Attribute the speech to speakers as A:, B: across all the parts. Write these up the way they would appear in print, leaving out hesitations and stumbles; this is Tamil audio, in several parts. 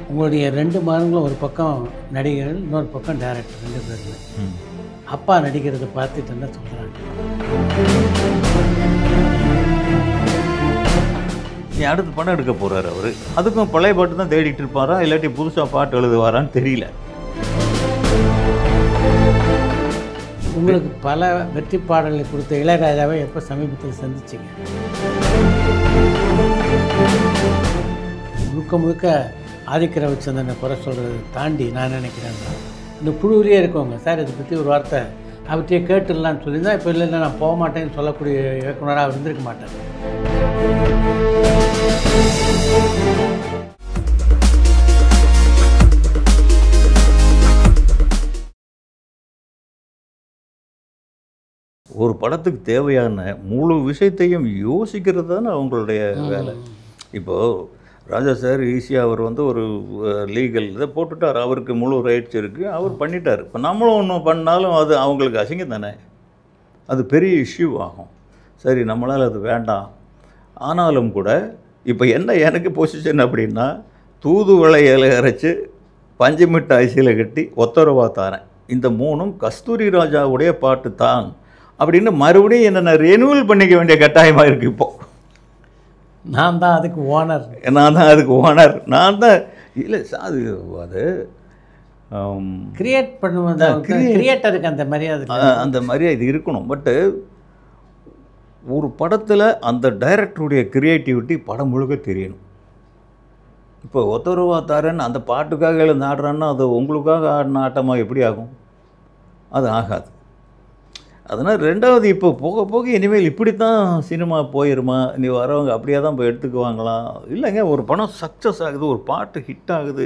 A: உங்களுடைய 2 மகன்களும் ஒரு பக்கம் நடிகர்கள், இன்னொரு பக்கம் டைரக்டர், 2 பேருமே. அப்பா நடிக்கிறத பார்த்துட்டு என்ன சொல்கிறாங்க?
B: அடுத்து படம் எடுக்க போகிறார் அவர். அதுக்கும் பழைய பாட்டு தான் தேடிட்டு இருப்பாரா, இல்லாட்டி புதுசாக பாட்டு எழுதுவாரான்னு தெரியல.
A: உங்களுக்கு பல வெற்றி பாடல்களை கொடுத்த இளையராஜாவை எப்போ சமீபத்தில் சந்திச்சிங்க? முழுக்க ஆதிக்க ரவிச்சந்திரனை குறை சொல்கிறத தாண்டி நான் நினைக்கிறேன், இந்த குழுவிலேயே இருக்கவங்க சார் இதை பற்றி ஒரு வார்த்தை அவர்கிட்டயே கேட்டுடலான்னு சொல்லியிருந்தா இப்போ இல்லை நான் போக மாட்டேன்னு சொல்லக்கூடிய இயக்குனராக அவர் இருந்திருக்க மாட்டார்.
B: ஒரு படத்துக்கு தேவையான முழு விஷயத்தையும் யோசிக்கிறது தானே அவங்களுடைய வேலை. இப்போது ராஜா சார் ஈஸியாக அவர் ஒரு லீகல் இதை போட்டுட்டார், அவருக்கு முழு ரைட்ஸ் இருக்குது, அவர் பண்ணிட்டார். இப்போ நம்மளும் ஒன்று பண்ணாலும் அது அவங்களுக்கு அசிங்கம் தானே, அது பெரிய இஷ்யூ ஆகும். சரி, நம்மளால் அது வேண்டாம். ஆனாலும் கூட இப்போ என்ன எனக்கு பொசிஷன் அப்படின்னா, தூதுவளை இலை அரைச்சி பஞ்சு மிட்டாய் சீலை கட்டி ஒத்தரவா தாரேன், இந்த 3ம் கஸ்தூரி ராஜாவுடைய பாட்டு தான் அப்படின்னு மறுபடியும் என்ன ரெனுவல் பண்ணிக்க வேண்டிய கட்டாயமாக இருக்குது. இப்போது
A: நான் தான் அதுக்கு ஓனர்,
B: நான் தான் இல்லை அது அது
A: கிரியேட் பண்ணுவது, கிரியேட்டருக்கு
B: அந்த மரியாதை இருக்கணும். பட்டு ஒரு படத்தில் அந்த டைரக்டருடைய கிரியேட்டிவிட்டி படம் முழுக்க தெரியணும். இப்போ ஒத்தரவா தாரேன்னு அந்த பாட்டுக்காக எழுந்து ஆடுறான்னா அது உங்களுக்காக ஆடின ஆட்டமாக எப்படி ஆகும்? அது ஆகாது. அதனால் 2வது இப்போ போக போக இனிமேல் இப்படி தான் சினிமா போயிருமா, நீ வரவங்க அப்படியே தான் போய் எடுத்துக்குவாங்களாம். இல்லைங்க, ஒரு படம் சக்ஸஸ் ஆகுது, ஒரு பாட்டு ஹிட் ஆகுது,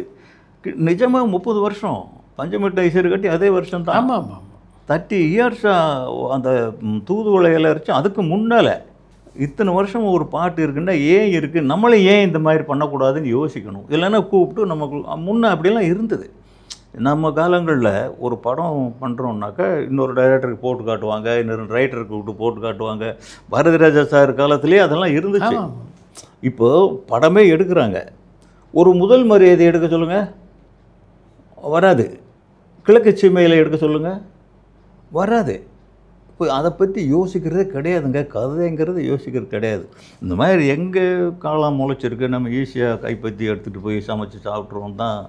B: நிஜமாக 30 வருஷம் பஞ்சமிட்டாய் சீர் கட்டி அதே வருஷம் தான்.
A: ஆமாம் ஆமாம்
B: 30 இயர்ஸாக அந்த தூதுவளையில் அரைச்சி அதுக்கு முன்னால் இத்தனை வருஷம் ஒரு பாட்டு இருக்குன்னா ஏன் இருக்குது, நம்மளே ஏன் இந்த மாதிரி பண்ணக்கூடாதுன்னு யோசிக்கணும். இல்லைன்னா கூப்பிட்டு நமக்கு முன்னே அப்படிலாம் இருந்தது. நம்ம காலங்களில் ஒரு படம் பண்ணுறோம்னாக்கா இன்னொரு டைரக்டருக்கு போட்டு காட்டுவாங்க, இன்னொரு ரைட்டருக்கு விட்டு போட்டு காட்டுவாங்க. பாரதிராஜா சார் காலத்துலேயே அதெல்லாம் இருந்துச்சு. இப்போது படமே எடுக்கிறாங்க, ஒரு முதல் மரியாதை எடுக்க சொல்லுங்கள், வராது. கிழக்கு சீமையில் எடுக்க சொல்லுங்கள், வராது. இப்போ அதை பற்றி யோசிக்கிறதே கிடையாதுங்க. கதைங்கிறது யோசிக்கிறது கிடையாது. இந்த மாதிரி எங்கே காலம் முளைச்சிருக்கு, நம்ம ஈஸியாக கைப்பற்றி எடுத்துகிட்டு போய் சமைச்சு சாப்பிட்ருவோம் தான்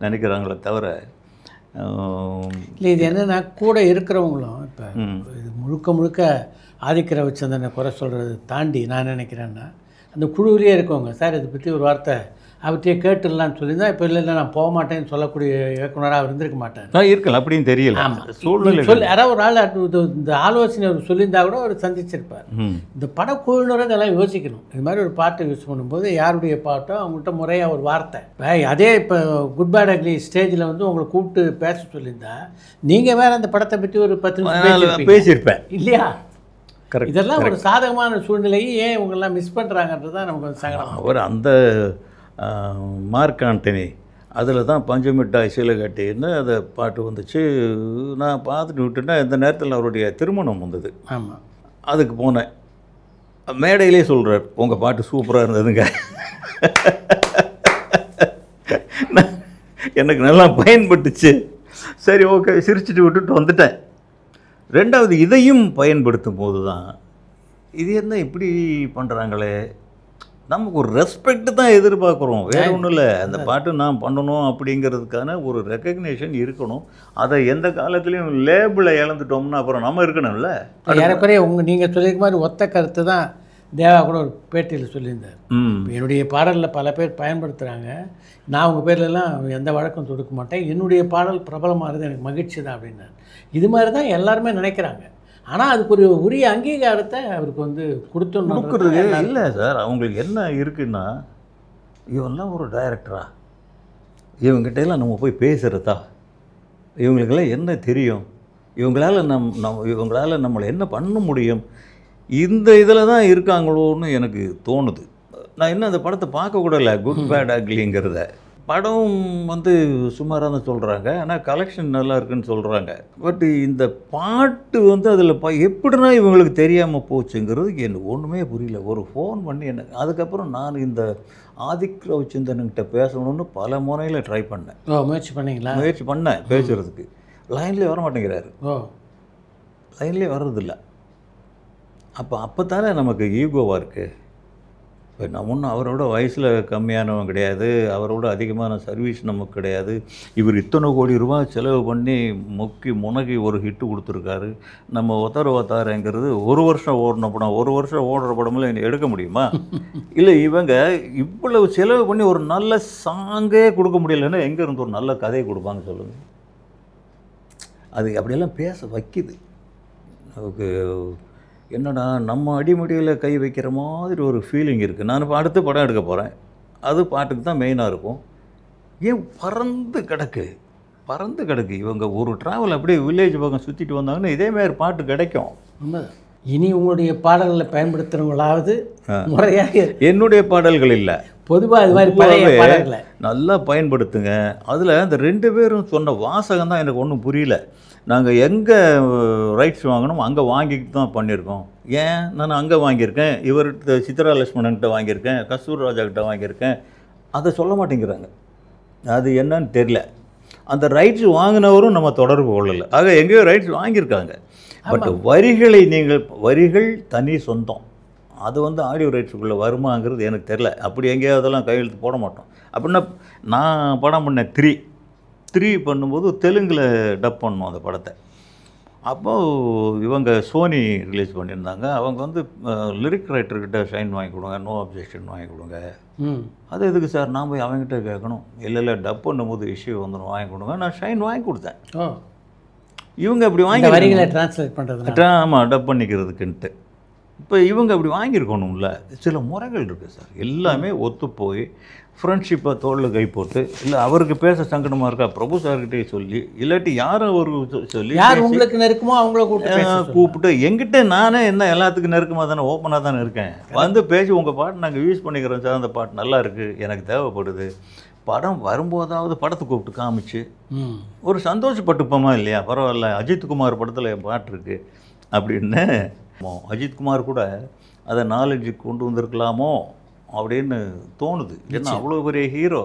B: நினைக்கிறாங்களே தவிர,
A: இல்லை இது என்னென்னா கூட இருக்கிறவங்களும் இப்போ இது முழுக்க ஆதிக்க ரவிச்சந்திரனை குறை சொல்கிறத தாண்டி நான் நினைக்கிறேன்னா, அந்த குழுவிலேயே இருக்கவங்க சார் இதை பற்றி ஒரு வார்த்தை அவர்கிட்டயே கேட்டுடலான்னு சொல்லியிருந்தா இப்போ இல்லை நான் போக மாட்டேன்னு சொல்லக்கூடிய இயக்குனராக அவர் இருந்திருக்க மாட்டார்.
B: இருக்கலாம், அப்படின்னு தெரியல.
A: ஆமாம், சூழ்நிலை யாராவது ஒரு ஆள் இந்த ஆலோசனை அவர் சொல்லியிருந்தா கூட அவர் சந்திச்சிருப்பார். இந்த படக்குழுவினரை இதெல்லாம் யோசிக்கணும். இது மாதிரி ஒரு பாட்டை யூஸ் பண்ணும்போது யாருடைய பாட்டோ அவங்கள்ட்ட முறையாக ஒரு வார்த்தை, அதே இப்போ குட் பேட் அக்லி ஸ்டேஜில் உங்களை கூப்பிட்டு பேச சொல்லியிருந்தா நீங்கள் வேறு அந்த படத்தை பற்றி ஒரு 10 நிமிஷம் பேசியிருப்பேன் இல்லையா? இதெல்லாம் ஒரு சாதகமான சூழ்நிலையை ஏன் இவங்கெல்லாம் மிஸ் பண்ணுறாங்கன்றது தான் நமக்கு சங்கடம்.
B: அவர் அந்த மார்க் ஆண்டனி அதில் தான் பஞ்சமிட்டாய் சீலை கட்டின்னு அந்த பாட்டு வந்துச்சு. நான் பார்த்துட்டு விட்டுட்டேன். இந்த நேரத்தில் அவருடைய திருமணம் வந்தது.
A: ஆமாம்,
B: அதுக்கு போனேன். மேடையிலே சொல்கிறார், உங்கள் பாட்டு சூப்பராக இருந்ததுங்க. எனக்கு நல்லா பயன்பட்டுச்சு. சரி, ஓகே, சிரிச்சுட்டு விட்டுட்டு வந்துட்டேன். 2வது இதையும் பயன்படுத்தும் போது தான் இது என்ன இப்படி பண்ணுறாங்களே, நமக்கு ஒரு ரெஸ்பெக்ட் தான் எதிர்பார்க்குறோம், வேறு ஒன்றும் இல்லை. அந்த பாட்டு நான் பண்ணணும் அப்படிங்கிறதுக்கான ஒரு ரெக்கக்னேஷன் இருக்கணும். அதை எந்த காலத்துலேயும் லேபிளை இழந்துட்டோம்னா அப்புறம் நம்ம இருக்கணும்ல.
A: ஏறக்குறைய நீங்கள் சொல்லியிருக்க மாதிரி ஒத்த கருத்து தான் தேவா கூட ஒரு பேட்டியில் சொல்லியிருந்தார். என்னுடைய பாடலில் பல பேர் பயன்படுத்துகிறாங்க, நான் உங்கள் பேர்லலாம் எந்த வழக்கம் தொடுக்க மாட்டேன், என்னுடைய பாடல் பிரபலமாகிறது எனக்கு மகிழ்ச்சி தான் அப்படின்னார். இது மாதிரி தான் எல்லாருமே நினைக்கிறாங்க. ஆனால் அதுக்கு ஒரு உரிய அங்கீகாரத்தை அவருக்கு கொடுத்துருக்குறது
B: இல்லை சார். அவங்களுக்கு என்ன இருக்குன்னா, இவெல்லாம் ஒரு டைரக்டரா, இவங்ககிட்டலாம் நம்ம போய் பேசுகிறதா, இவங்களுக்கெல்லாம் என்ன தெரியும், இவங்களால் நம்மளை என்ன பண்ண முடியும், இந்த இதில் தான் இருக்காங்களோன்னு எனக்கு தோணுது. நான் இன்னும் அந்த படத்தை பார்க்க கூட இல்லை, குட் பேட் அக்லிங்கிறத படம் வந்து சுமாராக தான் சொல்கிறாங்க, ஆனால் கலெக்ஷன் நல்லா இருக்குன்னு சொல்கிறாங்க. பட் இந்த பாட்டு வந்து அதில் எப்படின்னா இவங்களுக்கு தெரியாமல் போச்சுங்கிறது எனக்கு ஒன்றுமே புரியல. ஒரு ஃபோன் பண்ணி எனக்கு அதுக்கப்புறம் நான் இந்த ஆதிக் ரவிச்சந்திரன்கிட்ட பேசணும்னு பல முறையில் ட்ரை பண்ணேன்.
A: முயற்சி பண்ணீங்களா?
B: முயற்சி பண்ணேன் பேசுகிறதுக்கு. லைன்லேயே வர மாட்டேங்கிறாரு. லைன்லேயே வர்றதில்ல. அப்போ தானே நமக்கு ஈகோவாக இருக்குது. இப்போ நம்ம ஒன்றும் அவரோட வயசில் கம்மியானவன் கிடையாது, அவரோட அதிகமான சர்வீஸ் நமக்கு கிடையாது. இவர் இத்தனை கோடி ரூபா செலவு பண்ணி முனகி ஒரு ஹிட்டு கொடுத்துருக்காரு. நம்ம ஒத்தாருங்கிறது ஒரு வருஷம் ஓடின படம், ஒரு வருஷம் ஓடுற படமெல்லாம் எடுக்க முடியுமா? இல்லை, இவங்க இவ்வளவு செலவு பண்ணி ஒரு நல்ல சாங்கே கொடுக்க முடியலன்னா எங்கே இருந்து ஒரு நல்ல கதையை கொடுப்பாங்க சொல்லுங்கள்? அது அப்படியெல்லாம் பேச வைக்குது. நமக்கு என்னடா நம்ம அடிமடியில் கை வைக்கிற மாதிரி ஒரு ஃபீலிங் இருக்குது. நான் இப்போ அடுத்து படம் எடுக்க போகிறேன், அது பாட்டுக்கு தான் மெயினாக இருக்கும். ஏன் பறந்து கிடக்கு. இவங்க ஒரு ட்ராவல் அப்படியே வில்லேஜ் பக்கம் சுற்றிட்டு வந்தாங்கன்னா இதேமாதிரி பாட்டு கிடைக்கும்.
A: இனி உங்களுடைய பாடல்களை பயன்படுத்துகிறவங்களாவது முறையாக,
B: என்னுடைய பாடல்கள் இல்லை,
A: பொதுவாக இது மாதிரி பழைய பாடல்களை
B: நல்லா பயன்படுத்துங்க. அதில் அந்த 2 பேரும் சொன்ன வாசகம் தான் எனக்கு ஒன்றும் புரியல. நாங்கள் எங்கே ரைட்ஸ் வாங்கணும் அங்கே வாங்கிக்கிட்டு தான் பண்ணியிருக்கோம். ஏன் நான் அங்கே வாங்கியிருக்கேன், இவர்கிட்ட சித்ரா லட்சுமணன்கிட்ட வாங்கியிருக்கேன், கஸ்தூர் ராஜாக்கிட்ட வாங்கியிருக்கேன், அதை சொல்ல மாட்டேங்கிறாங்க. அது என்னன்னு தெரியல. அந்த ரைட்ஸ் வாங்கினவரும் நம்ம தொடர்பு கொள்ளலை. ஆக எங்கேயோ ரைட்ஸ் வாங்கியிருக்காங்க. பட் வரிகள் தனி சொந்தம். அது வந்து ஆடியோ ரைட்ஸுக்குள்ளே வருமாங்கிறது எனக்கு தெரில. அப்படி எங்கேயாவது அதெல்லாம் கையெழுத்து போட மாட்டோம். அப்படின்னா நான் படம் பண்ணேன் 3 பண்ணும்போது தெலுங்கில் டப் பண்ணோம் அந்த படத்தை. அப்போது இவங்க சோனி ரிலீஸ் பண்ணியிருந்தாங்க. அவங்க வந்து லிரிக் ரைட்டர்கிட்ட ஷைன் வாங்கி கொடுங்க, நோ அப்ஜெக்ஷன் வாங்கி கொடுங்க. அது எதுக்கு சார் நான் போய் அவங்ககிட்ட கேட்கணும்? இல்லை டப் பண்ணும்போது இஷ்யூ வந்துடும், வாங்கி கொடுங்க. நான் ஷைன் வாங்கி கொடுத்தேன். இவங்க அப்படி வாங்கி
A: வரிகளை ட்ரான்ஸ்லேட் பண்ணுறது,
B: ஆமாம், டப் பண்ணிக்கிறதுக்குன்ட்டு. இப்போ இவங்க அப்படி வாங்கியிருக்கணும்ல. சில முறைகள் இருக்குது சார். எல்லாமே ஒத்து போய் ஃப்ரெண்ட்ஷிப்பை தோளில் கை போட்டு, இல்லை அவருக்கு பேச சங்கடமாக இருக்கா பிரபு சார்கிட்டே சொல்லி, இல்லாட்டி யாரும் ஒரு சொல்லி,
A: யார் உங்களுக்கு நெருக்கமோ அவங்கள
B: கூப்பிட்டு எங்கிட்ட நானே என்ன எல்லாத்துக்கும் நெருக்கமாக தானே ஓப்பனாக தானே இருக்கேன், வந்து பேசி உங்கள் பாட்டு நாங்கள் யூஸ் பண்ணிக்கிறோம் சார், அந்த பாட்டு நல்லா இருக்குது, எனக்கு தேவைப்படுது. படம் வரும்போதாவது படத்தை கூப்பிட்டு காமிச்சு ஒரு சந்தோஷப்பட்டுப்போமா இல்லையா? பரவாயில்ல, அஜித்குமார் படத்தில் என் பாட்டு இருக்குது அப்படின்னு. அஜித்குமார் கூட அதை நாலேஜுக்கு கொண்டு வந்திருக்கலாமோ அப்படின்னு தோணுது. ஏன்னா அவ்வளோ பெரிய ஹீரோ.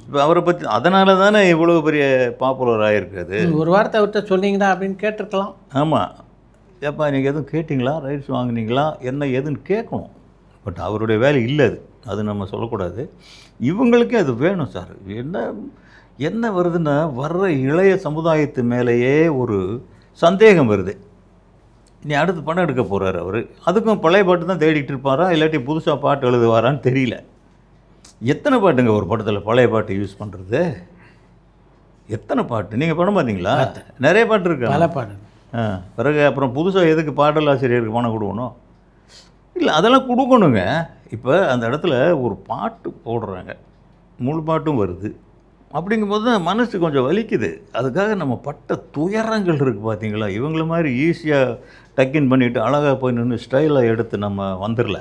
B: இப்போ அவரை பற்றி அதனால தானே இவ்வளோ பெரிய பாப்புலர் ஆகிருக்காது.
A: ஒரு வார்த்தை அவர்கிட்ட சொன்னீங்கன்னா அப்படின்னு கேட்டிருக்கலாம்.
B: ஆமாம், ஏப்பா நீங்கள் எதுவும் கேட்டிங்களா, ரைட்ஸ் வாங்கினீங்களா, என்ன எதுன்னு கேட்கணும். பட் அவருடைய வேலை இல்லை அது நம்ம சொல்லக்கூடாது. இவங்களுக்கே அது வேணும் சார். என்ன வருதுன்னா, வர்ற இளைய சமுதாயத்து மேலேயே ஒரு சந்தேகம் வருது. நீ அடுத்து படம் எடுக்க போகிறார் அவர், அதுக்கும் பழைய பாட்டு தான் தேடிட்டு இருப்பாரா, இல்லாட்டி புதுசாக பாட்டு எழுதுவாரான்னு தெரியல. எத்தனை பாட்டுங்க ஒரு படத்தில் பழைய பாட்டு யூஸ் பண்ணுறது? எத்தனை பாட்டு நீங்கள் படம் பார்த்தீங்களா? நிறைய பாட்டு இருக்கு,
A: பல பாட்டு.
B: பிறகு அப்புறம் புதுசாக எதுக்கு பாடல் ஆசிரியருக்கு பணம் கொடுக்கணும்? இல்லை, அதெல்லாம் கொடுக்கணுங்க. இப்போ அந்த இடத்துல ஒரு பாட்டு போடுறாங்க, முழு பாட்டும் வருது. அப்படிங்கும்போது தான் மனசு கொஞ்சம் வலிக்குது. அதுக்காக நம்ம பட்ட துயரங்கள் இருக்குது பார்த்தீங்களா? இவங்கள மாதிரி ஈஸியாக டக்கின் பண்ணிவிட்டு அழகாக போய் நின்று ஸ்டைலாக எடுத்து நம்ம வந்துடல.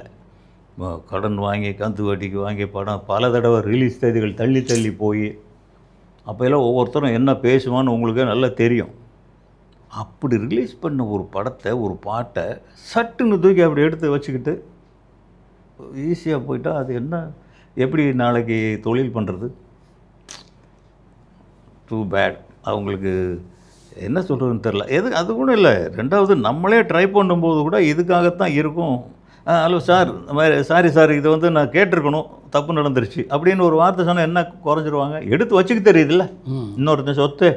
B: கடன் வாங்கி கந்து வட்டிக்கு வாங்கி படம் பல தடவை ரிலீஸ் தேதிகள் தள்ளி போய் அப்போல்லாம் ஒவ்வொருத்தரும் என்ன பேசுவான்னு உங்களுக்கே நல்லா தெரியும். அப்படி ரிலீஸ் பண்ண ஒரு படத்தை, ஒரு பாட்டை சட்டுன்னு தூக்கி அப்படி எடுத்து வச்சுக்கிட்டு ஈஸியாக போயிட்டா அது என்ன, எப்படி நாளைக்கு தொழில் பண்ணுறது? Too bad. அவங்களுக்கு என்ன சொல்கிறதுன்னு தெரில. அது கூட இல்லை. ரெண்டாவது நம்மளே ட்ரை பண்ணும்போது கூட இதுக்காகத்தான் இருக்கும். ஹலோ சார், சாரி சார், இது வந்து நான் கேட்டிருக்கணும், தப்பு நடந்துருச்சு அப்படின்னு ஒரு வார்த்தை சொன்னால் என்ன குறைஞ்சிருவாங்க? எடுத்து வச்சுக்க தெரியுதுல்ல இன்னொருத்தன் சொத்து.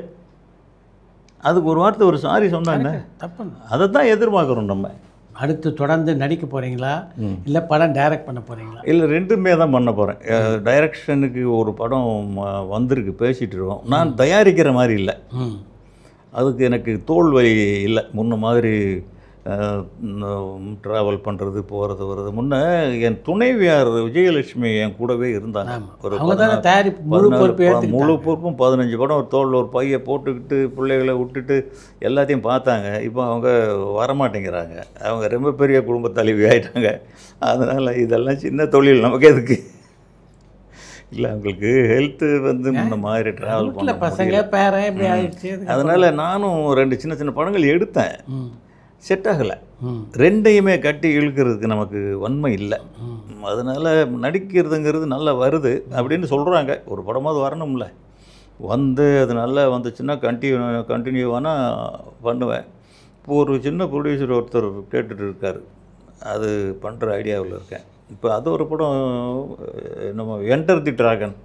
B: அதுக்கு ஒரு வார்த்தை, ஒரு சாரி சொன்னால் என்ன
A: தப்பு? அதை
B: தான் எதிர்பார்க்குறோம் நம்ம.
A: அடுத்து தொடர்ந்து நடிக்க போகிறீங்களா, இல்லை படம் டைரக்ட் பண்ண போகிறீங்களா?
B: இல்லை, ரெண்டுமே தான் பண்ண போகிறேன். டைரக்ஷனுக்கு ஒரு படம் வந்திருக்கு, பேசிகிட்டு இருக்கோம். நான் தயாரிக்கிற மாதிரி இல்லை. அதுக்கு எனக்கு தோல் வலி இல்லை. முன்ன மாதிரி ட்ராவல் பண்ணுறது, போகிறது வர்றது. முன்னே என் துணைவியார் விஜயலட்சுமி என் கூடவே இருந்தாங்க. ஒரு முழு பொறுப்பும் 15 படம் ஒரு தோளில் ஒரு பையை போட்டுக்கிட்டு பிள்ளைகளை விட்டுட்டு எல்லாத்தையும் பார்த்தாங்க. இப்போ அவங்க வரமாட்டேங்கிறாங்க. அவங்க ரொம்ப பெரிய குடும்ப தலைவி ஆகிட்டாங்க. அதனால் இதெல்லாம் சின்ன தொழில் நமக்கு எதுக்கு? இல்லை அவங்களுக்கு ஹெல்த்து வந்து இந்த மாதிரி ட்ராவல் பண்ண
A: பசங்க பேரன் இப்படி ஆயிடுச்சு.
B: அதனால் நானும் 2 சின்ன சின்ன படங்கள் எடுத்தேன்.
A: ம்
B: செட் ஆகலை. ரெண்டையுமே கட்டி இழுக்கிறதுக்கு நமக்கு வன்மை இல்லை. அதனால் நடிக்கிறதுங்கிறது நல்லா அப்படின்னு சொல்கிறாங்க. ஒரு படமாவது வரணும்ல. அது நல்லா வந்துச்சுன்னா கண்டினியூவானா பண்ணுவேன். இப்போ ஒரு சின்ன ப்ரொடியூசர் ஒருத்தர் கேட்டுட்டு இருக்கார். அது பண்ணுற ஐடியாவில் இருக்கேன். இப்போ அது ஒரு படம் நம்ம என்டர் தி டிராகன்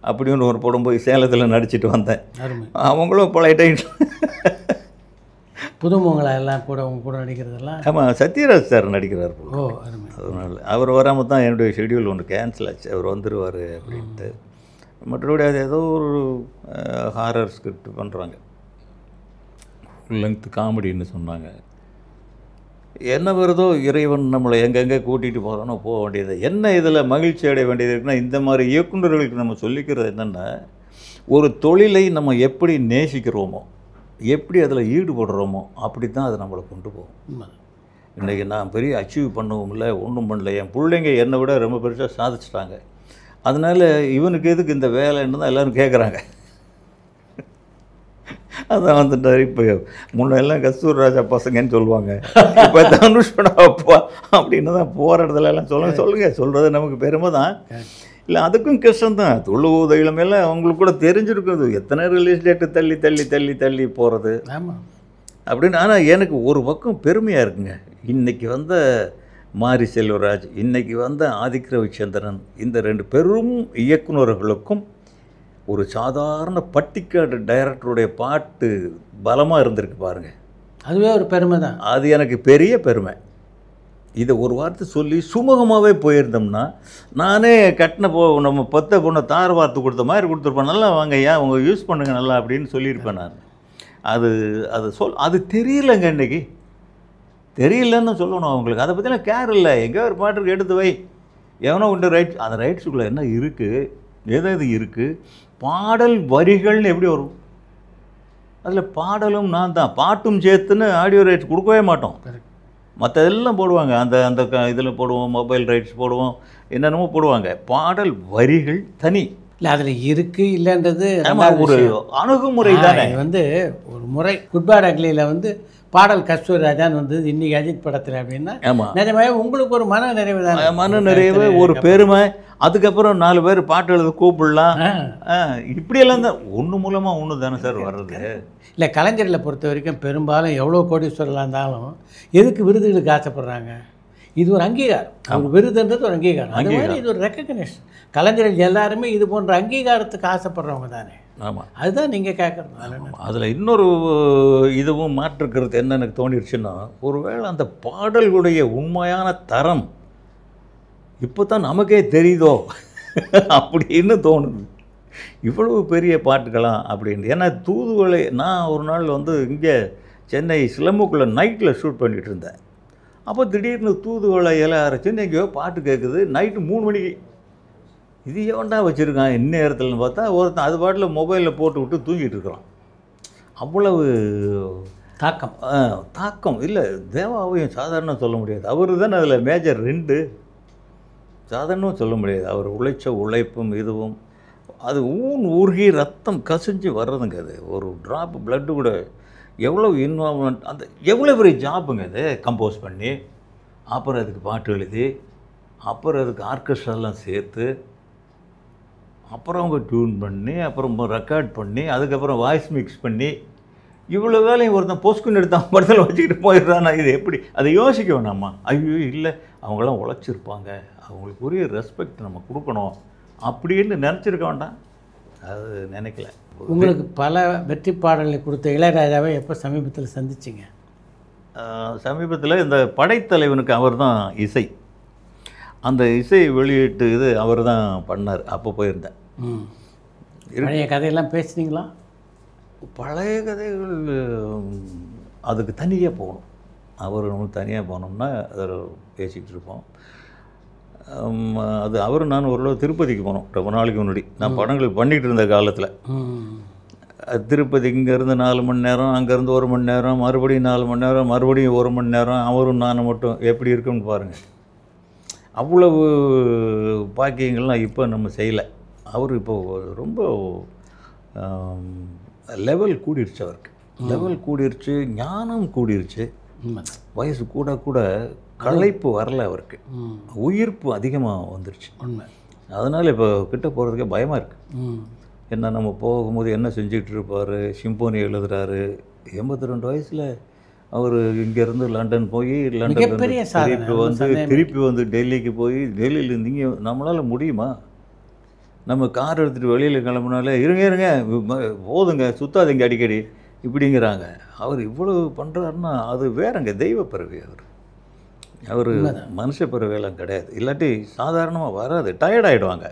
B: அப்படின்னு ஒரு படம் போய் சேலத்தில் நடிச்சிட்டு வந்தேன். அவங்களும் பழைய டைம்
A: புதுமுகங்களை எல்லாம் கூட அவங்க கூட நடிக்கிறதெல்லாம்.
B: ஆமாம், சத்யராஜ் சார் நடிக்கிறார்.
A: ஓ அருமை.
B: அதனால் அவர் வராமல் தான் என்னுடைய ஷெட்யூல் ஒன்று கேன்சல் ஆச்சு. அவர் வந்துடுவார் அப்படின்ட்டு. மற்றபடி அது ஏதோ ஒரு ஹாரர் ஸ்கிரிப்ட் பண்ணுறாங்க. ஃபுல் லென்த் காமெடின்னு சொன்னாங்க. என்ன வருதோ இறைவன் நம்மளை எங்கெங்கே கூட்டிகிட்டு போகிறோன்னு போக வேண்டியது. என்ன இதில் மகிழ்ச்சி அடைய வேண்டியது இருக்குன்னா, இந்த மாதிரி இயக்குநர்களுக்கு நம்ம சொல்லிக்கிறது என்னென்னா, ஒரு தொழிலை நம்ம எப்படி நேசிக்கிறோமோ, எப்படி அதில் ஈடுபடுறோமோ அப்படி தான் அது நம்மளை கொண்டு போகும். இன்றைக்கி நான் பெரிய அச்சீவ் பண்ணவும் இல்லை, ஒன்றும் பண்ணல. என் பிள்ளைங்க என்னை விட ரொம்ப பெருசாக சாதிச்சிட்டாங்க. அதனால் இவனுக்கு எதுக்கு இந்த வேலைன்னு தான் எல்லோரும் கேட்குறாங்க. அதான் வந்துட்டார். இப்போ முன்னெல்லாம் கஸ்தூர் ராஜா பசங்கன்னு சொல்லுவாங்க. இப்போ தனுஷ்படா அப்பா அப்படின்னு தான் போகிற இடத்துல எல்லாம் சொல்கிறது நமக்கு பெருமை தான். இல்லை, அதுக்கும் கஷ்டம்தான். தொழுவது இளமையெல்லாம் அவங்களுக்கு கூட தெரிஞ்சிருக்குது. எத்தனை ரிலீஸ் டேட்டு தள்ளி தள்ளி தள்ளி தள்ளி போகிறது அப்படின்னு. ஆனால் எனக்கு ஒரு பக்கம் பெருமையாக இருக்குங்க. இன்றைக்கி வந்த மாரி செல்வராஜ், இன்றைக்கி வந்த ஆதிக் ரவிச்சந்திரன், இந்த 2 பெரும் இயக்குநர்களுக்கும் ஒரு சாதாரண பட்டிக்காடு டைரக்டருடைய பாட்டு பலமாக இருந்திருக்கு பாருங்கள்.
A: அதுவே ஒரு பெருமை தான். அது
B: எனக்கு பெரிய பெருமை. இதை ஒரு வார்த்தை சொல்லி சுமூகமாகவே போயிருந்தோம்னா, நானே கட்டின நம்ம 10 பொண்ணை தார் வார்த்து கொடுத்த மாதிரி கொடுத்துருப்பேன். நல்லா வாங்க ஐயா, அவங்க யூஸ் பண்ணுங்க நல்லா அப்படின்னு சொல்லியிருப்பேன் நான். அது தெரியலைங்க. இன்றைக்கி தெரியலன்னு சொல்லணும் அவங்களுக்கு. அதை பற்றிலாம் கேர் இல்லை. எங்கேயோ ஒரு பாட்டுக்கு எடுத்து வை, எவனோ உண்டு ரைட்ஸ். அந்த ரைட்ஸுக்குள்ளே என்ன இருக்குது, எது இருக்குது, பாடல் வரிகள்னு எப்படி வரும்? அதில் பாடலும் நான் தான், பாட்டும் சேர்த்துன்னு ஆடியோ ரைட்ஸ் கொடுக்கவே மாட்டோம். மற்றதெல்லாம் போடுவாங்க. அந்த இதில் போடுவோம், மொபைல் ரைட்ஸ் போடுவோம், என்னென்னமோ போடுவாங்க. பாடல் வரிகள் தனி.
A: இல்லை, அதில் இருக்குது இல்லைன்றது
B: ஒரு அணுகுமுறை தானே.
A: ஒரு முறை குட் பேட் அக்லியில் பாடல் கஸ்தூரி ராஜான்னு வந்தது இன்றைக்கி அஜித் படத்தில் அப்படின்னா, நிஜமாவே உங்களுக்கு ஒரு மன நிறைவு தான்.
B: மன நிறைவு, ஒரு பெருமை. அதுக்கப்புறம் 4 பேர் பாட்டு எழுத கூப்பிடலாம். இப்படியெல்லாம் தான் ஒன்று மூலமாக ஒன்று தானே சார் வர்றது.
A: இல்லை, கலைஞர்களை பொறுத்த வரைக்கும் பெரும்பாலும் எவ்வளோ கோடீஸ்வரலாக இருந்தாலும் எதுக்கு விருதுகளுக்கு ஆசைப்படுறாங்க? இது ஒரு அங்கீகாரம். ஒரு விருதுன்றது ஒரு அங்கீகாரம். அது மாதிரி இது ஒரு ரெக்கக்னேஷன். கலைஞர்கள் எல்லாருமே இது போன்ற அங்கீகாரத்துக்கு ஆசைப்படுறவங்க தானே.
B: ஆமாம்,
A: அதுதான் நீங்கள் கேட்குறது.
B: அதில் இன்னொரு இதுவும் மாற்றுக்கிறது என்ன எனக்கு தோணிடுச்சுன்னா, ஒருவேளை அந்த பாடல்களுடைய உண்மையான தரம் இப்போ தான் நமக்கே தெரியுதோ அப்படின்னு தோணுது. இவ்வளவு பெரிய பாட்டுக்கலாம் அப்படின்னு. ஏன்னா தூதுவளை நான் ஒரு நாள் இங்கே சென்னை சிலம்புக்குள்ளே நைட்டில் ஷூட் பண்ணிகிட்டு இருந்தேன். அப்போ திடீர்னு தூதுவளை இலை அரைச்சின்னு எங்கேயோ பாட்டு கேட்குது. நைட்டு 3 மணிக்கு. இது ஏன்டா வச்சுருக்கான் இந்நேரத்துலன்னு பார்த்தா, ஒருத்தன் அது பாட்டில் மொபைலில் போட்டு விட்டு தூங்கிட்டு இருக்கிறான். அவ்வளவு தாக்கம் இல்லை. தேவாவையும் சாதாரணம் சொல்ல முடியாது. அவர் தானே அதில் மேஜர் 2. சாதாரணம் சொல்ல முடியாது. அவர் உழைச்ச உழைப்பும் இதுவும் அது ஊர்கி ரத்தம் கசிஞ்சு வர்றதுங்க. அது ஒரு ட்ராப் பிளட்டு கூட எவ்வளோ இன்வால்வ்மெண்ட், அந்த எவ்வளோ பெரிய ஜாப்புங்க அது. கம்போஸ் பண்ணி, அப்புறம் அதுக்கு பாட்டு எழுதி, அப்புறம் அதுக்கு ஆர்கெஸ்ட்ராலாம் சேர்த்து, அப்புறம் அவங்க டியூன் பண்ணி, அப்புறம் ரெக்கார்ட் பண்ணி, அதுக்கப்புறம் வாய்ஸ் மிக்ஸ் பண்ணி, இவ்வளோ வேலையும் ஒருத்தன் போஸ்ட்குன்னு எடுத்தான் படத்தில் வச்சுக்கிட்டு போயிடுறான்னா இது எப்படி? அதை யோசிக்க வேணாமா? ஐயோ இல்லை, அவங்களாம் உழைச்சிருப்பாங்க, அவங்களுக்கு உரிய ரெஸ்பெக்ட் நம்ம கொடுக்கணும் அப்படின்னு நினச்சிருக்க வேண்டாம். அது நினைக்கல.
A: உங்களுக்கு பல வெற்றி பாடல்களை கொடுத்த இளையராஜாவை எப்போ சமீபத்தில் சந்திச்சிங்க?
B: சமீபத்தில் இந்த படைத்தலைவனுக்கு அவர் தான் இசை, அந்த இசை வெளியீட்டு இது அவர் தான் பண்ணார். அப்போ போயிருந்தேன்.
A: பழைய கதையெல்லாம் பேசுனீங்களா?
B: பழைய கதைகள் அதுக்கு தனியாக போகணும். அவர் நம்ம தனியாக போனோம்னா அதில் பேசிக்கிட்டு இருப்போம். அது அவர் நான் ஓரளவு திருப்பதிக்கு போனோம் ரொம்ப நாளைக்கு முன்னாடி. நான் படங்கள் பண்ணிகிட்டு இருந்த காலத்தில் திருப்பதி இங்கேருந்து 4 மணி நேரம், அங்கேருந்து 1 மணி நேரம், மறுபடியும் 4 மணி நேரம், மறுபடியும் 1 மணி நேரம், அவரும் நானும் மட்டும் எப்படி இருக்குன்னு பாருங்கள். அவ்வளவு பாக்கியங்கள்லாம் இப்போ நம்ம செய்யலை. அவர் இப்போது ரொம்ப லெவல் கூடிருச்சு, அவருக்கு லெவல் கூடிருச்சு, ஞானம் கூடிருச்சு. வயசு கூட கூட களைப்பு வரல அவருக்கு, உயிர்ப்பு அதிகமாக வந்துருச்சு. அதனால் இப்போ கிட்ட போகிறதுக்கே பயமாக இருக்குது. என்ன நம்ம போகும்போது என்ன செஞ்சுட்டு இருப்பார், சிம்போனி எழுதுறாரு. 82 வயசில் அவர் இங்கேருந்து லண்டன் போய் லண்டன் திருப்பி வந்து டெல்லிக்கு போய் டெல்லியிலேருந்து இங்கே நம்மளால் முடியுமா? நம்ம கார் எடுத்துகிட்டு வெளியில் கிளம்புனாலே இருங்க போதுங்க சுத்தாதீங்க அடிக்கடி இப்படிங்கிறாங்க. அவர் இவ்வளவு பண்ணுறாருன்னா அது வேறங்க, தெய்வ பிறவி. அவர் மனுஷ பிறவியெல்லாம் கிடையாது. இல்லாட்டி சாதாரணமாக வராது, டயர்ட் ஆகிடுவாங்க.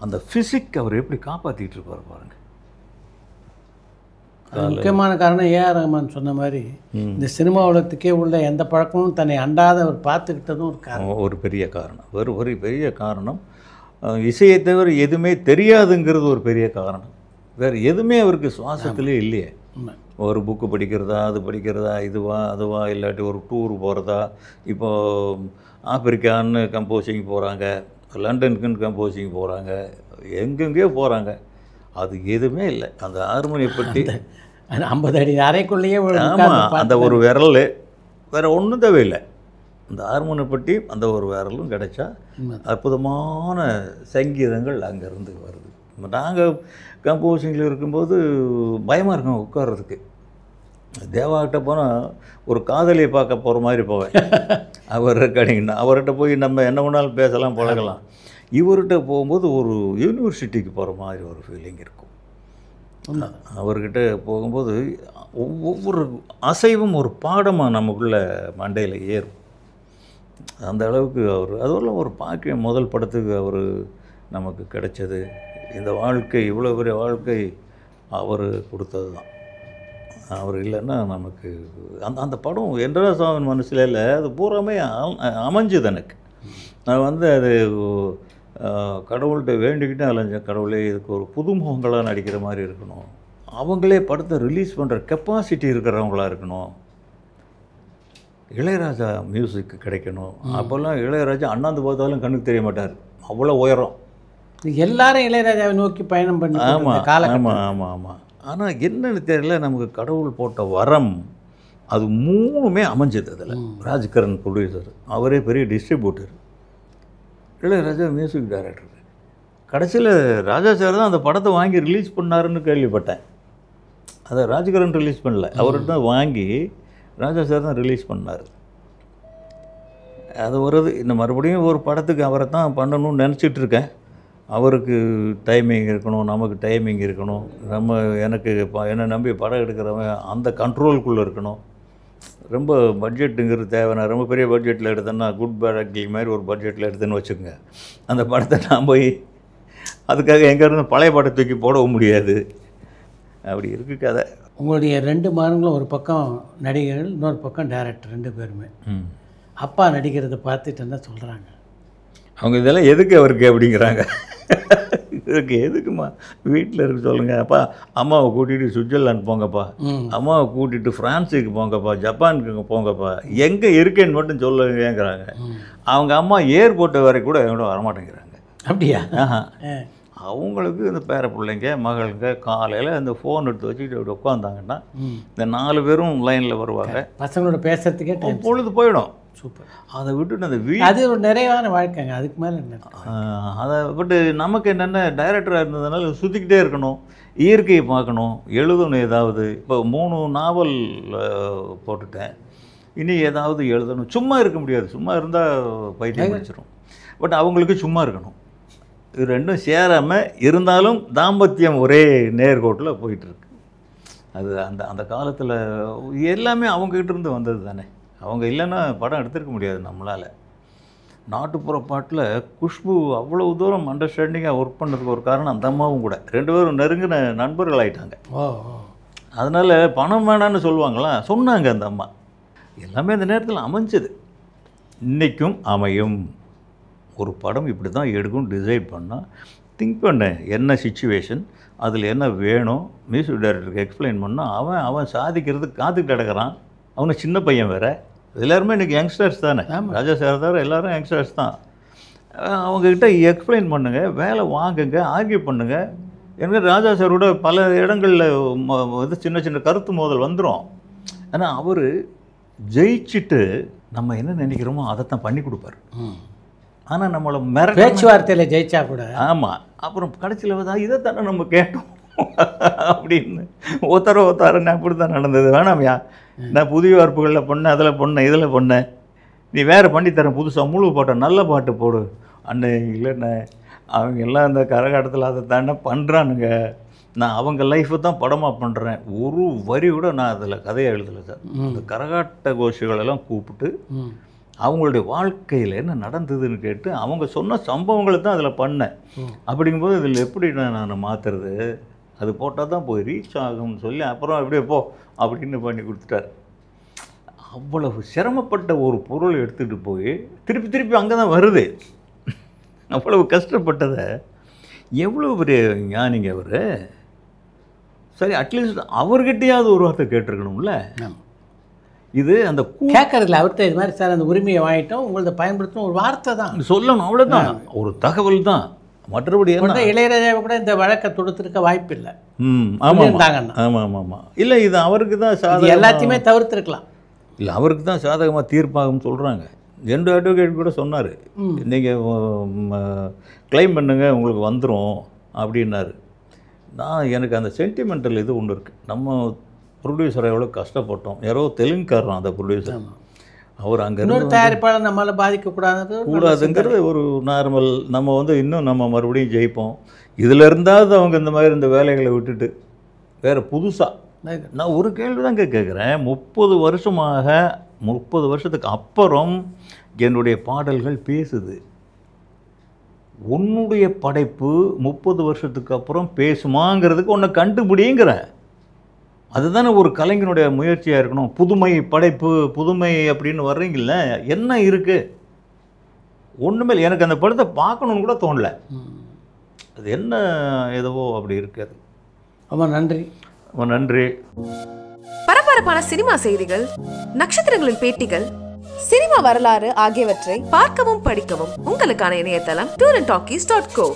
B: அந்த ஃபிசிக் அவர் எப்படி காப்பாற்றிட்டு இருப்பார் பாருங்க.
A: முக்கியமான காரணம் ஏஆர் ரஹ்மான் சொன்ன மாதிரி இந்த சினிமா உலகத்துக்கே உள்ள எந்த பழக்கமும் தன்னை அண்டாத அவர் பார்த்துக்கிட்டதும் ஒரு காரணம்,
B: ஒரு பெரிய காரணம், ஒரு பெரிய காரணம். இசையை தவிர எதுவுமே தெரியாதுங்கிறது ஒரு பெரிய காரணம். வேறு எதுவுமே அவருக்கு சுவாசத்திலே இல்லையே. ஒரு புக்கு படிக்கிறதா, அது படிக்கிறதா, இதுவா அதுவா, இல்லாட்டி ஒரு டூர் போகிறதா. இப்போது ஆப்பிரிக்கான்னு கம்போசிங் போகிறாங்க, லண்டனுக்குன்னு கம்போசிங் போகிறாங்க, எங்கெங்கேயோ போகிறாங்க. அது எதுவுமே இல்லை. அந்த ஹார்மோனியை பற்றி
A: 50 அடி அறைக்குள்ளேயே
B: அந்த ஒரு விரல், வேறு ஒன்றும் தேவையில்லை. அந்த ஹார்மோனை பற்றி அந்த ஒரு விரலும் கிடைச்சா அற்புதமான சங்கீதங்கள் அங்கேருந்து வருது. நாங்கள் கம்போசிங்கில் இருக்கும்போது பயமாக இருக்கும் உட்கார்றதுக்கு. தேவாகிட்ட போனால் ஒரு காதலியை பார்க்க போகிற மாதிரி போவேன். அவர் ரெக்கார்டிங்னா அவர்கிட்ட போய் நம்ம என்ன வேணாலும் பேசலாம், பழகலாம். இவர்கிட்ட போகும்போது ஒரு யூனிவர்சிட்டிக்கு போகிற மாதிரி ஒரு ஃபீலிங் இருக்கும். அவர்கிட்ட போகும்போது ஒவ்வொரு அசைவும் ஒரு பாடமாக நமக்குள்ளே மண்டையில் ஏறும். அந்த அளவுக்கு அவர் அதெல்லாம் ஒரு பாக்கியம். முதல் படத்துக்கு அவர் நமக்கு கிடைச்சது. இந்த வாழ்க்கை, இவ்வளோ பெரிய வாழ்க்கை அவர் கொடுத்தது தான். அவர் இல்லைன்னா நமக்கு அந்த படம் என்றா சாமன் மனசில் இல்லை, அது பூராமே அமைஞ்சுது எனக்கு. நான் அது கடவுள்கிட்ட வேண்டிக்கிட்டே அலைஞ்சேன். கடவுளே இதுக்கு ஒரு புதுமுகங்களாக நடிக்கிற மாதிரி இருக்கணும், அவங்களே படத்தை ரிலீஸ் பண்ணுற கெப்பாசிட்டி இருக்கிறவங்களாக இருக்கணும், இளையராஜா மியூசிக் கிடைக்கணும். அப்போல்லாம் இளையராஜா அண்ணாந்து பார்த்தாலும் கண்ணுக்கு தெரிய மாட்டார், அவ்வளோ உயரம்.
A: எல்லாரும் இளையராஜாவை நோக்கி பயணம் பண்ணி.
B: ஆமாம். ஆனால் என்னன்னு தெரியல, நமக்கு கடவுள் போட்ட வரம் அது மூணுமே அமைஞ்சது. அதில் ராஜ்கரன் ப்ரொடியூசர், அவரே பெரிய டிஸ்ட்ரிபியூட்டர், இளையராஜா மியூசிக் டைரக்டர். கடைசியில் ராஜா சார் தான் அந்த படத்தை வாங்கி ரிலீஸ் பண்ணாருன்னு கேள்விப்பட்டேன். அதை ராஜ்கரன் ரிலீஸ் பண்ணல, அவர்கிட்ட தான் வாங்கி ராஜா சார் தான் ரிலீஸ் பண்ணார். அது வருது. இன்னும் மறுபடியும் ஒரு படத்துக்கு அவரை தான் பண்ணணும்னு நினச்சிட்டு இருக்கேன். அவருக்கு டைமிங் இருக்கணும், நமக்கு டைமிங் இருக்கணும். எனக்கு என்னை நம்பி படம் எடுக்கிறவன் அந்த கண்ட்ரோலுக்குள்ளே இருக்கணும். ரொம்ப பட்ஜெட்டுங்கிறது தேவைன்னா, ரொம்ப பெரிய பட்ஜெட்டில் எடுத்தேன்னா குட் பேட் அக்லி மாதிரி ஒரு பட்ஜெட்டில் எடுத்தேன்னு வச்சுக்கோங்க. அந்த படத்தை நான் போய் அதுக்காக எங்கேருந்து பழைய படத்தை தூக்கி போடவும் முடியாது. அப்படி இருக்குது கதை.
A: உங்களுடைய 2 மகன்களும் ஒரு பக்கம் நடிகர்கள், இன்னொரு பக்கம் டைரக்டர், 2 பேருமே. அப்பா நடிக்கிறத பார்த்துட்டு என்ன சொல்கிறாங்க?
B: அவங்க இதெல்லாம் எதுக்கு அவருக்கு அப்படிங்கிறாங்க. இதுக்கு எதுக்குமா வீட்டில் இருக்க சொல்லுங்கள். அப்பா அம்மாவை கூட்டிகிட்டு சுவிட்சர்லாந்து போங்கப்பா, அம்மாவை கூட்டிகிட்டு ஃப்ரான்ஸுக்கு போங்கப்பா, ஜப்பானுக்கு போங்கப்பா, எங்கே இருக்கேன்னு மட்டும் சொல்லுங்கிறாங்க. அவங்க அம்மா ஏர்போர்ட்டை வரை கூட எங்கூட வரமாட்டேங்கிறாங்க.
A: அப்படியா?
B: அவங்களுக்கு இந்த பேர பிள்ளைங்க மகளுங்க காலையில் இந்த ஃபோன் எடுத்து வச்சுக்கிட்டு அப்படி உட்காந்தாங்கன்னா இந்த 4 பேரும் லைனில் வருவாங்க.
A: பசங்களோட பேசுறதுக்கே
B: பொழுது போயிடும்.
A: சூப்பர்.
B: அதை விட்டுட்டு அந்த
A: அது ஒரு நிறைவான வாழ்க்கைங்க. அதுக்கு மேலே என்ன?
B: அதை விட்டு நமக்கு என்னென்ன டைரக்டராக இருந்ததுனால சுற்றிக்கிட்டே இருக்கணும், இயற்கையை பார்க்கணும், எழுதணும். ஏதாவது இப்போ 3 நாவல் போட்டுட்டேன், இனி ஏதாவது எழுதணும். சும்மா இருக்க முடியாது, சும்மா இருந்தால் பைத்தியம் பிடிச்சிடும். பட் அவங்களுக்கு சும்மா இருக்கணும். இது ரெண்டும் சேராமல் இருந்தாலும் தாம்பத்தியம் ஒரே நேர்கோட்டில் போயிட்டுருக்கு. அது அந்த காலத்தில் எல்லாமே அவங்ககிட்ட இருந்து வந்தது தானே. அவங்க இல்லைன்னா படம் எடுத்துருக்க முடியாது நம்மளால். நாட்டுப்புற பாட்டில் குஷ்பு அவ்வளோ தூரம் அண்டர்ஸ்டாண்டிங்காக ஒர்க் பண்ணுறதுக்கு ஒரு காரணம் அந்த அம்மாவும் கூட. 2 பேரும் நெருங்கின நண்பர்கள் ஆகிட்டாங்க. அதனால் பணம் வேணான்னு சொல்லுவாங்களா, சொன்னாங்க அந்த அம்மா. எல்லாமே அந்த நேரத்தில் அமைஞ்சது. இன்றைக்கும் அமையும். ஒரு படம் இப்படி தான் எடுக்கும் டிசைட் பண்ணால் திங்க் பண்ணேன், என்ன சிச்சுவேஷன், அதில் என்ன வேணும், மியூசிக் டைரக்டருக்கு எக்ஸ்பிளைன் பண்ணால் அவன் சாதிக்கிறதுக்கு காத்துக்கிட்டு கிடக்கிறான். அவனை சின்ன பையன் வேறு. எல்லாருமே இன்றைக்கி யங்ஸ்டர்ஸ் தானே. ராஜா சார் தவிர எல்லோரும் யங்ஸ்டர்ஸ் தான். அவங்கக்கிட்ட எக்ஸ்பிளைன் பண்ணுங்கள், வேலை வாங்குங்க, ஆர்கியூ பண்ணுங்கள். எனக்கு ராஜா சாரோட பல இடங்களில் இது சின்ன சின்ன கருத்து மோதல் வந்துடும். ஆனால் அவர் ஜெயிச்சுட்டு நம்ம என்ன நினைக்கிறோமோ அதைத்தான் பண்ணி கொடுப்பார். ஆனால் நம்மளை
A: பேச்சுவார்த்தையில் ஜெயிச்சா கூட
B: ஆமாம், அப்புறம் கடைசியில் வந்து இதைத்தானே நம்ம கேட்டோம் அப்படின்னு ஒருத்தர அப்படி தான் நடந்தது. வேணாமையா, நான் புதிய வார்ப்புகளில் பண்ணேன், அதில் பண்ணேன், இதில் பண்ணேன், நீ வேறு பண்ணித்தரேன், புதுசாக முழு பாட்டை நல்ல பாட்டு போடு அண்ணே. இல்லைண்ணே, அவங்க எல்லாம் இந்த கரகாட்டத்தில் அதை தானே பண்ணுறானுங்க, நான் அவங்க லைஃப்பை தான் படமாக பண்ணுறேன். ஒரு வரி கூட நான் அதில் கதையை எழுதலை சார். இந்த கரகாட்ட கோஷிகளெல்லாம் கூப்பிட்டு அவங்களுடைய வாழ்க்கையில் என்ன நடந்ததுன்னு கேட்டு அவங்க சொன்ன சம்பவங்களை தான் அதில் பண்ணேன். அப்படிங்கும்போது இதில் எப்படி நான் மாற்றுறது, அது போட்டால் தான் போய் ரீச் ஆகும்னு சொல்லி அப்புறம் அப்படியே போ அப்படின்னு பண்ணி கொடுத்துட்டார். அவ்வளவு சிரமப்பட்ட ஒரு பொருள் எடுத்துகிட்டு போய் திருப்பி திருப்பி அங்கே தான் வருது. அவ்வளவு கஷ்டப்பட்டதை எவ்வளோ பெரிய ஞானிங்க அவர். சரி, அட்லீஸ்ட் அவர்கிட்டையாவது ஒரு வார்த்தை கேட்டிருக்கணும்ல. இது அந்த
A: கேட்கறதுல அவர்கிட்ட இது மாதிரி சார் அந்த உரிமையை வாங்கிட்டோம், உங்களத பயன்படுத்தணும் ஒரு வார்த்தை தான்
B: சொல்லணும், அவ்வளோதான், ஒரு தகவல் தான். மற்றபடி
A: இளையராஜாவை கூட இந்த வழக்கை தொடுத்திருக்க வாய்ப்பு இல்லை.
B: ஆமாம் ஆமாம் ஆமாம். இல்லை, இது அவருக்கு தான் சாதகம்,
A: எல்லாத்தையுமே தவிர்த்துருக்கலாம்.
B: இல்லை, அவருக்கு தான் சாதகமாக தீர்ப்பாகும்னு சொல்கிறாங்க. 2 அட்வொகேட் கூட சொன்னார், நீங்கள் கிளைம் பண்ணுங்க உங்களுக்கு வந்துடும் அப்படின்னாரு. எனக்கு அந்த சென்டிமெண்டல் இது ஒன்று இருக்குது. நம்ம ப்ரொடியூசரை எவ்வளோ கஷ்டப்பட்டோம், யாரோ தெலுங்குக்காரன் அந்த ப்ரொடியூசர், அவர் அங்கே
A: இன்னொரு தயாரிப்பாளர் நம்மளால்
B: பாதிக்கக்கூடாதுங்கிறது ஒரு நார்மல். நம்ம வந்து இன்னும் நம்ம மறுபடியும் ஜெயிப்போம். இதில் இருந்தாவது அவங்க இந்த மாதிரி இந்த வேலைகளை விட்டுட்டு வேறு புதுசாக. நான் ஒரு கேள்வி தான் கேட்குறேன். 30 வருஷமாக 30 வருஷத்துக்கு அப்புறம் என்னுடைய பாடல்கள் பேசுது. உன்னுடைய படைப்பு 30 வருஷத்துக்கு அப்புறம் பேசுமாங்கிறதுக்கு ஒன்றை கண்டுபிடிங்கிறேன். அதுதானே ஒரு கலைஞனுடைய முயற்சியாக இருக்கணும். புதுமை படைப்பு, புதுமை அப்படின்னு வர்றீங்கள, என்ன இருக்குது? ஒன்றுமே இல்லை. எனக்கு அந்த படத்தை பார்க்கணுன்னு கூட தோணலை. அது என்ன ஏதோ அப்படி இருக்காது.
A: ரொம்ப நன்றி,
B: ரொம்ப நன்றி.
C: பரபரப்பான சினிமா செய்திகள், நட்சத்திரங்களின் பேட்டிகள், சினிமா வரலாறு ஆகியவற்றை பார்க்கவும் படிக்கவும் உங்களுக்கான இணையதளம் tourantalkies.co.